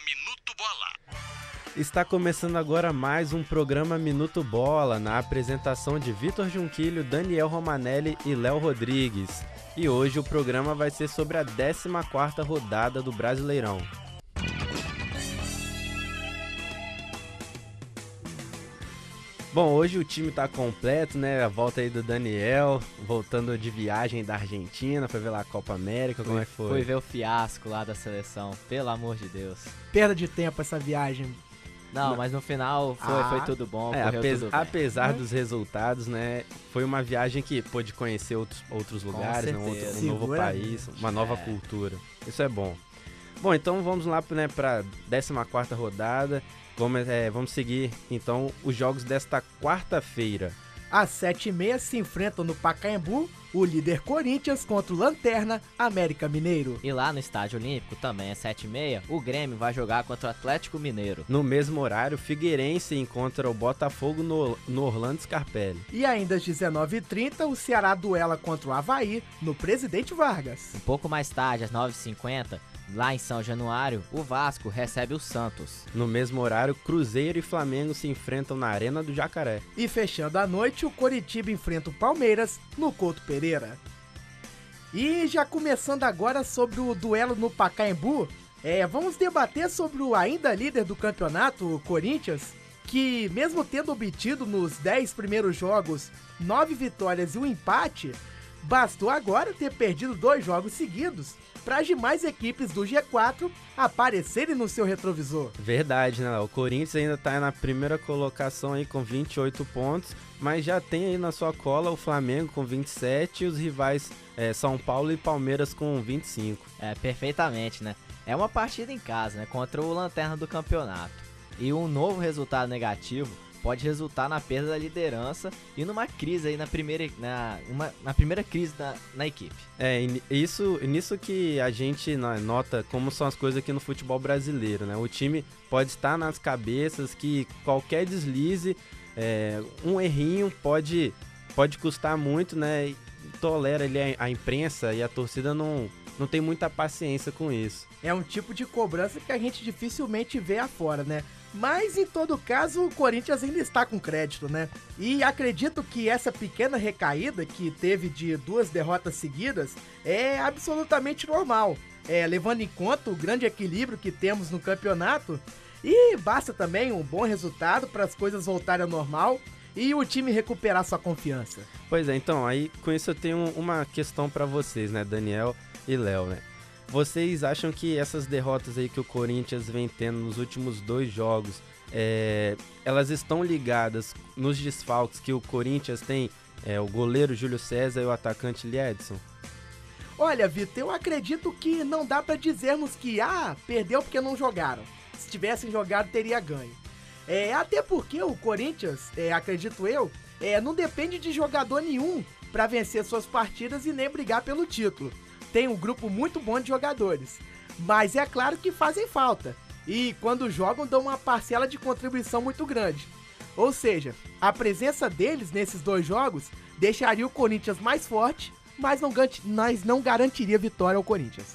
Minuto Bola. Está começando agora mais um programa Minuto Bola, na apresentação de Vitor Junquilho, Daniel Romanelli e Léo Rodrigues. E hoje o programa vai ser sobre a 14ª rodada do Brasileirão. Bom, hoje o time tá completo, né? A volta aí do Daniel, voltando de viagem da Argentina, foi ver lá a Copa América, como é que foi? Foi ver o fiasco lá da seleção, pelo amor de Deus. Perda de tempo essa viagem. Não, mas no final foi tudo bom, correu tudo bem. Apesar dos resultados, né? Foi uma viagem que pôde conhecer outros lugares, né, um novo país, uma nova cultura. Isso é bom. Bom, então vamos lá, né, para 14ª rodada. Vamos seguir, então, os jogos desta quarta-feira. Às 7h30 se enfrentam no Pacaembu o líder Corinthians contra o Lanterna América Mineiro. E lá no Estádio Olímpico, também às 7h30, o Grêmio vai jogar contra o Atlético Mineiro. No mesmo horário, o Figueirense encontra o Botafogo no Orlando Scarpelli. E ainda às 19h30, o Ceará duela contra o Avaí no Presidente Vargas. Um pouco mais tarde, às 9h50, lá em São Januário, o Vasco recebe o Santos. No mesmo horário, Cruzeiro e Flamengo se enfrentam na Arena do Jacaré. E fechando a noite, o Coritiba enfrenta o Palmeiras no Couto Pereira. E já começando agora sobre o duelo no Pacaembu, vamos debater sobre o ainda líder do campeonato, o Corinthians, que mesmo tendo obtido nos 10 primeiros jogos 9 vitórias e um empate, bastou agora ter perdido 2 jogos seguidos para as demais equipes do G4 aparecerem no seu retrovisor. Verdade, né? O Corinthians ainda está na primeira colocação aí com 28 pontos, mas já tem aí na sua cola o Flamengo com 27 e os rivais São Paulo e Palmeiras com 25. Perfeitamente, né? É uma partida em casa, né? Contra o Lanterna do campeonato. E um novo resultado negativo pode resultar na perda da liderança e numa crise aí na primeira crise na equipe. Nisso que a gente nota como são as coisas aqui no futebol brasileiro, né? O time pode estar nas cabeças que qualquer deslize, um errinho pode custar muito, né? E tolera ali a imprensa e a torcida não tem muita paciência com isso. É um tipo de cobrança que a gente dificilmente vê afora, né? Mas, em todo caso, o Corinthians ainda está com crédito, né? E acredito que essa pequena recaída que teve de 2 derrotas seguidas é absolutamente normal, levando em conta o grande equilíbrio que temos no campeonato. E basta também um bom resultado para as coisas voltarem ao normal e o time recuperar sua confiança. Pois é, então, aí com isso eu tenho uma questão para vocês, né, Daniel e Léo, né? Vocês acham que essas derrotas aí que o Corinthians vem tendo nos últimos 2 jogos, elas estão ligadas nos desfalques que o Corinthians tem, o goleiro Júlio César e o atacante Liedson? Olha, Vitor, eu acredito que não dá pra dizermos que, perdeu porque não jogaram. Se tivessem jogado, teria ganho. Até porque o Corinthians, acredito eu, não depende de jogador nenhum pra vencer suas partidas e nem brigar pelo título. Tem um grupo muito bom de jogadores, mas é claro que fazem falta, e quando jogam dão uma parcela de contribuição muito grande. Ou seja, a presença deles nesses 2 jogos deixaria o Corinthians mais forte, mas não garantiria vitória ao Corinthians.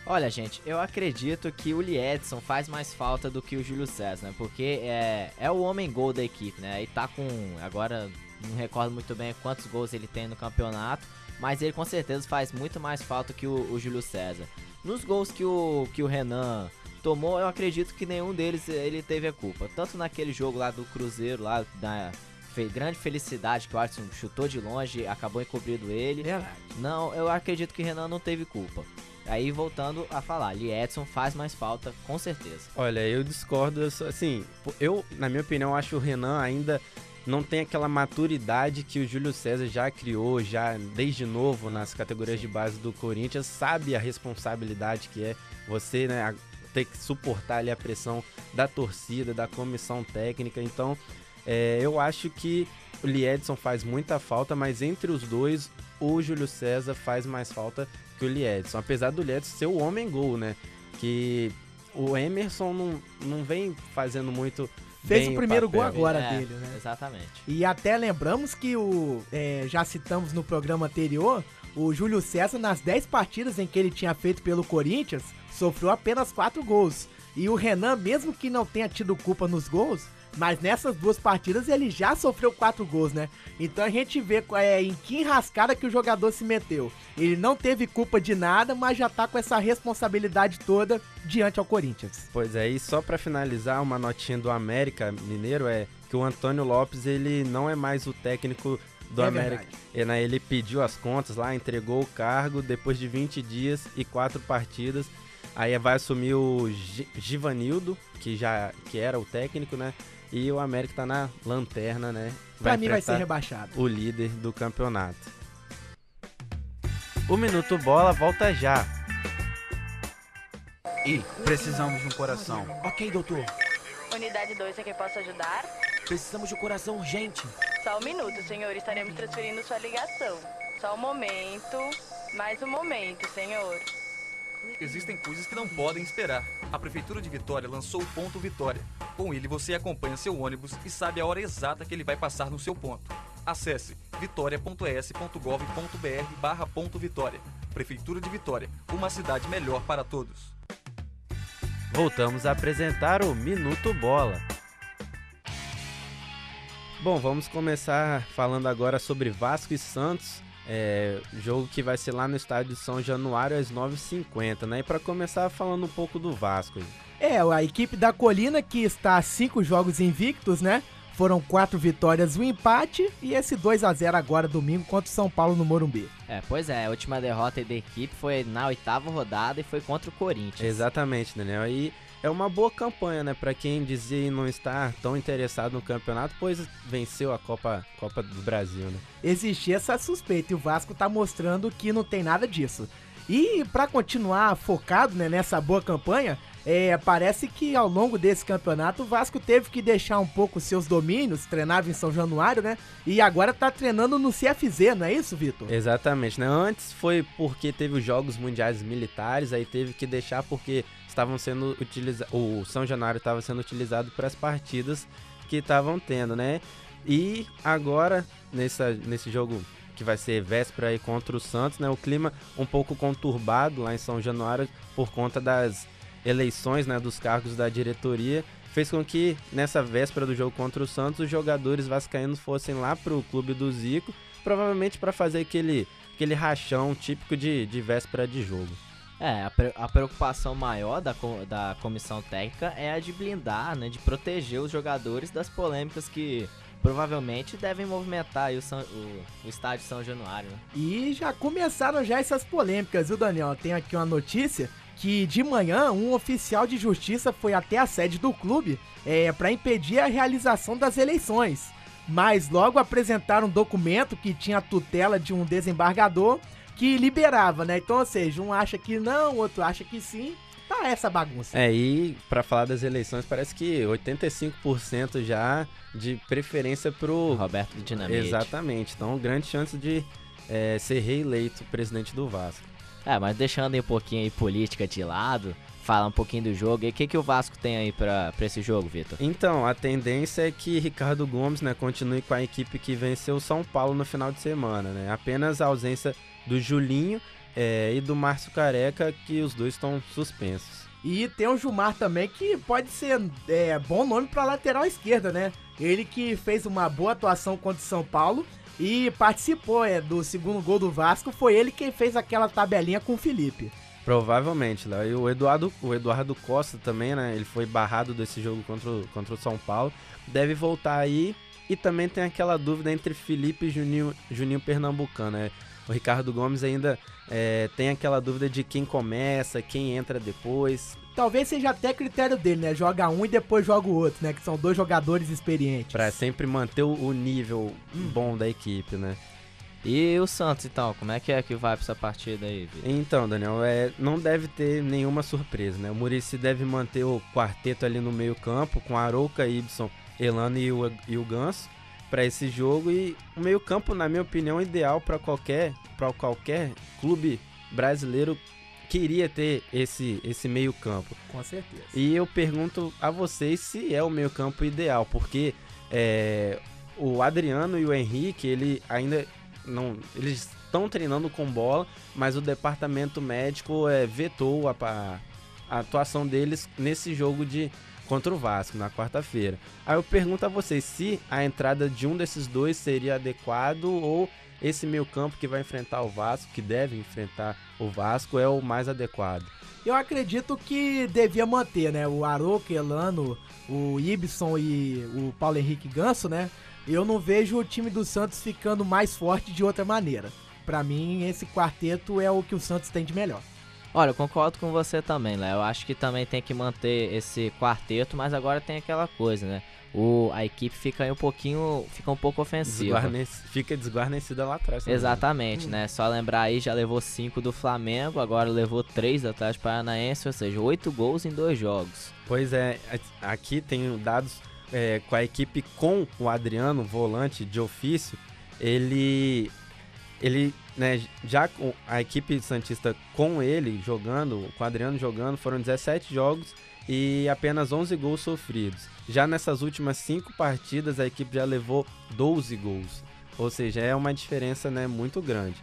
Olha, gente, eu acredito que o Liedson faz mais falta do que o Júlio César, né? Porque é o homem-gol da equipe, né? E tá com, agora não recordo muito bem quantos gols ele tem no campeonato, mas ele com certeza faz muito mais falta que o Júlio César. Nos gols que o Renan tomou, eu acredito que nenhum deles ele teve a culpa. Tanto naquele jogo lá do Cruzeiro, lá da grande felicidade que o Alisson chutou de longe, acabou encobrindo ele. Verdade. Não, eu acredito que o Renan não teve culpa. Aí voltando a falar, Liedson faz mais falta, com certeza. Olha, eu discordo, assim, na minha opinião, acho que o Renan ainda não tem aquela maturidade que o Júlio César já criou, já desde novo nas categorias de base do Corinthians, sabe a responsabilidade que é você, né, ter que suportar ali a pressão da torcida, da comissão técnica. Então, eu acho que o Liedson faz muita falta, mas entre os dois, o Júlio César faz mais falta que o Liedson, apesar do Liedson ser o homem-gol, né, que o Emerson não vem fazendo muito. Fez o primeiro gol agora dele, né? Exatamente. E até lembramos que já citamos no programa anterior, o Júlio César, nas 10 partidas em que ele tinha feito pelo Corinthians, sofreu apenas 4 gols. E o Renan, mesmo que não tenha tido culpa nos gols, mas nessas 2 partidas ele já sofreu 4 gols, né? Então a gente vê em que enrascada que o jogador se meteu. Ele não teve culpa de nada, mas já tá com essa responsabilidade toda diante ao Corinthians. Pois é, e só pra finalizar, uma notinha do América Mineiro é que o Antônio Lopes, ele não é mais o técnico do América. Ele pediu as contas lá, entregou o cargo depois de 20 dias e 4 partidas. Aí vai assumir o Givanildo, que era o técnico, né? E o América tá na lanterna, né? Pra mim vai ser rebaixado. O líder do campeonato. O Minuto Bola volta já. Precisamos de um coração. Ok, doutor. Unidade 2, é quem posso ajudar? Precisamos de um coração urgente. Só um minuto, senhor. Estaremos transferindo sua ligação. Só um momento. Mais um momento, senhor. Existem coisas que não podem esperar. A Prefeitura de Vitória lançou o Ponto Vitória. Com ele, você acompanha seu ônibus e sabe a hora exata que ele vai passar no seu ponto. Acesse vitoria.es.gov.br/Ponto Vitória. Prefeitura de Vitória, uma cidade melhor para todos. Voltamos a apresentar o Minuto Bola. Bom, vamos começar falando agora sobre Vasco e Santos. Jogo que vai ser lá no estádio de São Januário às 9h50, né? E para começar falando um pouco do Vasco. A equipe da Colina, que está a 5 jogos invictos, né? Foram 4 vitórias, 1 empate e esse 2-0 agora domingo contra o São Paulo no Morumbi. Pois é, a última derrota da equipe foi na 8ª rodada e foi contra o Corinthians. Exatamente, Daniel. E é uma boa campanha, né? Para quem dizia não estar tão interessado no campeonato, pois venceu a Copa do Brasil, né? Existia essa suspeita e o Vasco tá mostrando que não tem nada disso. E para continuar focado, né, nessa boa campanha, parece que ao longo desse campeonato o Vasco teve que deixar um pouco seus domínios, treinava em São Januário, né? E agora tá treinando no CFZ, não é isso, Vitor? Exatamente, né? Antes foi porque teve os Jogos Mundiais Militares, aí teve que deixar porque estavam sendo o São Januário estava sendo utilizado para as partidas que estavam tendo, né? E agora, nesse jogo que vai ser véspera aí contra o Santos, né? O clima um pouco conturbado lá em São Januário por conta das eleições, né, dos cargos da diretoria, fez com que nessa véspera do jogo contra o Santos os jogadores vascaínos fossem lá pro clube do Zico, provavelmente para fazer aquele rachão típico de véspera de jogo. A preocupação maior da comissão técnica é a de blindar, né, de proteger os jogadores das polêmicas que provavelmente devem movimentar aí o estádio São Januário, né? E já começaram essas polêmicas, viu, Daniel? Tem aqui uma notícia que de manhã um oficial de justiça foi até a sede do clube para impedir a realização das eleições. Mas logo apresentaram um documento que tinha a tutela de um desembargador que liberava, né? Então, ou seja, um acha que não, outro acha que sim. Tá essa bagunça. E pra falar das eleições, parece que 85% já de preferência pro Roberto Dinamite. Exatamente. Então, grande chance de ser reeleito presidente do Vasco. Mas deixando aí um pouquinho aí política de lado, falar um pouquinho do jogo. E o que o Vasco tem aí pra esse jogo, Vitor? Então, a tendência é que Ricardo Gomes, né, continue com a equipe que venceu o São Paulo no final de semana, né? Apenas a ausência do Julinho e do Márcio Careca, que os dois estão suspensos. E tem o Gilmar também, que pode ser bom nome pra lateral esquerda, né? Ele que fez uma boa atuação contra o São Paulo e participou do segundo gol do Vasco. Foi ele quem fez aquela tabelinha com o Felipe. Provavelmente, Léo. E o Eduardo Costa também, né? Ele foi barrado desse jogo contra o São Paulo. Deve voltar aí. E também tem aquela dúvida entre Felipe e Juninho Pernambucano, né? O Ricardo Gomes ainda tem aquela dúvida de quem começa, quem entra depois. Talvez seja até critério dele, né? Joga um e depois joga o outro, né? Que são 2 jogadores experientes. Pra sempre manter o nível bom da equipe, né? E o Santos, então? Como é que vai pra essa partida aí, Vitor? Então, Daniel, não deve ter nenhuma surpresa, né? O Muricy deve manter o quarteto ali no meio campo, com Arouca, Ibson, Elano e o Ganso para esse jogo. E o meio campo, na minha opinião, ideal para qualquer clube brasileiro queria ter esse meio campo. Com certeza. E eu pergunto a vocês se é o meio campo ideal, porque o Adriano e o Henrique, eles estão treinando com bola, mas o departamento médico vetou a atuação deles nesse jogo contra o Vasco, na quarta-feira. Aí eu pergunto a vocês se a entrada de um desses dois seria adequado ou esse meio campo que vai enfrentar o Vasco, que deve enfrentar o Vasco, é o mais adequado. Eu acredito que devia manter, né? O Arouca, Elano, o Ibson e o Paulo Henrique Ganso, né? Eu não vejo o time do Santos ficando mais forte de outra maneira. Pra mim, esse quarteto é o que o Santos tem de melhor. Olha, eu concordo com você também, Léo. Eu acho que também tem que manter esse quarteto, mas agora tem aquela coisa, né? A equipe fica um pouco ofensiva. Fica desguarnecida lá atrás. Exatamente, né? Só lembrar aí, já levou 5 do Flamengo, agora levou 3 do Atlético Paranaense, ou seja, 8 gols em 2 jogos. Pois é, aqui tem dados com a equipe com o Adriano, volante de ofício, ele né, já com a equipe santista com ele jogando, com o Adriano jogando, foram 17 jogos e apenas 11 gols sofridos. Já nessas últimas 5 partidas, a equipe já levou 12 gols, ou seja, é uma diferença, né, muito grande.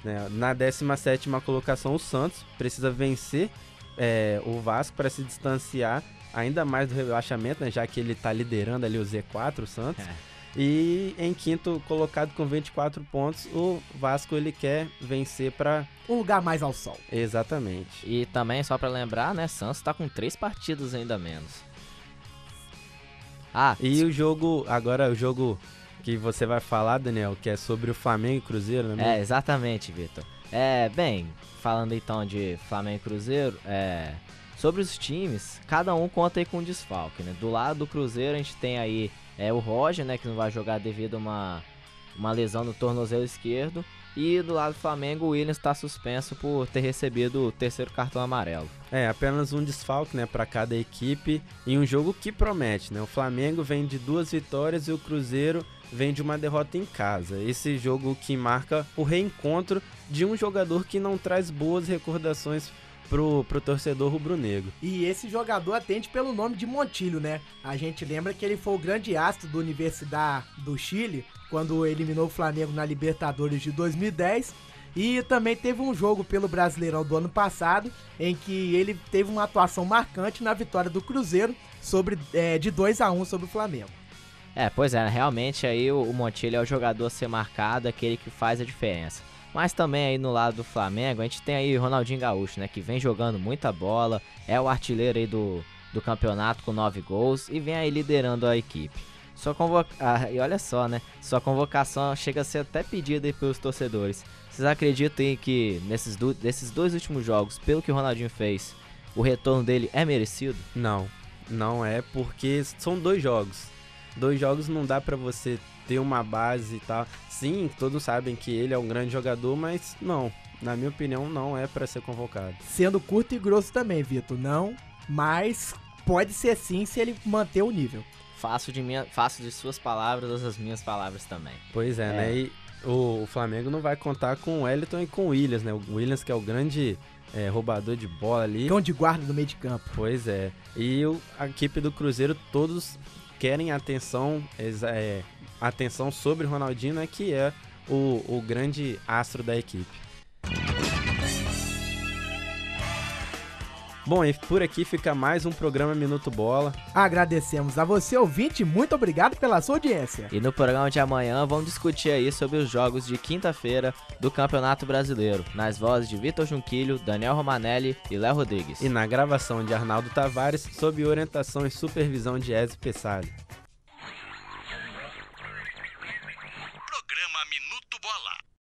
Né? Na 17ª colocação, o Santos precisa vencer o Vasco para se distanciar ainda mais do rebaixamento, né, já que ele está liderando ali o Z4, o Santos. E em quinto colocado com 24 pontos, o Vasco ele quer vencer para um lugar mais ao sol. Exatamente. E também, só para lembrar, né, Santos tá com 3 partidas ainda menos. E o jogo que você vai falar, Daniel, que é sobre o Flamengo e Cruzeiro, né? Exatamente, Vitor. Bem, falando então de Flamengo e Cruzeiro, sobre os times, cada um conta aí com um desfalque, né? Do lado do Cruzeiro a gente tem aí o Roger, né, que não vai jogar devido a uma lesão no tornozelo esquerdo. E do lado do Flamengo, o Williams está suspenso por ter recebido o 3º cartão amarelo. Apenas um desfalque, né, para cada equipe e um jogo que promete, né? O Flamengo vem de 2 vitórias e o Cruzeiro vem de uma derrota em casa. Esse jogo que marca o reencontro de um jogador que não traz boas recordações pro torcedor rubro-negro. E esse jogador atende pelo nome de Montilho, né? A gente lembra que ele foi o grande astro da Universidade do Chile, quando eliminou o Flamengo na Libertadores de 2010. E também teve um jogo pelo Brasileirão do ano passado, em que ele teve uma atuação marcante na vitória do Cruzeiro de 2-1 sobre o Flamengo. Pois é, realmente aí o Montilho é o jogador a ser marcado, aquele que faz a diferença. Mas também aí no lado do Flamengo, a gente tem aí o Ronaldinho Gaúcho, né, que vem jogando muita bola, é o artilheiro aí do campeonato com 9 gols e vem aí liderando a equipe. E olha só, né, sua convocação chega a ser até pedida aí pelos torcedores. Vocês acreditam aí que desses 2 últimos jogos, pelo que o Ronaldinho fez, o retorno dele é merecido? Não é, porque são 2 jogos. 2 jogos não dá pra você ter uma base e tal. Sim, todos sabem que ele é um grande jogador, mas não, na minha opinião, não é pra ser convocado. Sendo curto e grosso também, Vitor, não, mas pode ser sim se ele manter o nível. Faço de suas palavras as minhas palavras também. Pois é, né? E o Flamengo não vai contar com o Wellington e com o Williams, né? O Williams que é o grande roubador de bola ali. Cão de guarda no meio de campo. Pois é. E a equipe do Cruzeiro, todos querem atenção sobre o Ronaldinho, né, que é o grande astro da equipe. Bom, e por aqui fica mais um programa Minuto Bola. Agradecemos a você, ouvinte, muito obrigado pela sua audiência. E no programa de amanhã vamos discutir aí sobre os jogos de quinta-feira do Campeonato Brasileiro, nas vozes de Vitor Junquilho, Daniel Romanelli e Léo Rodrigues. E na gravação de Arnaldo Tavares, sob orientação e supervisão de Ezio Pessali. Programa Minuto Bola.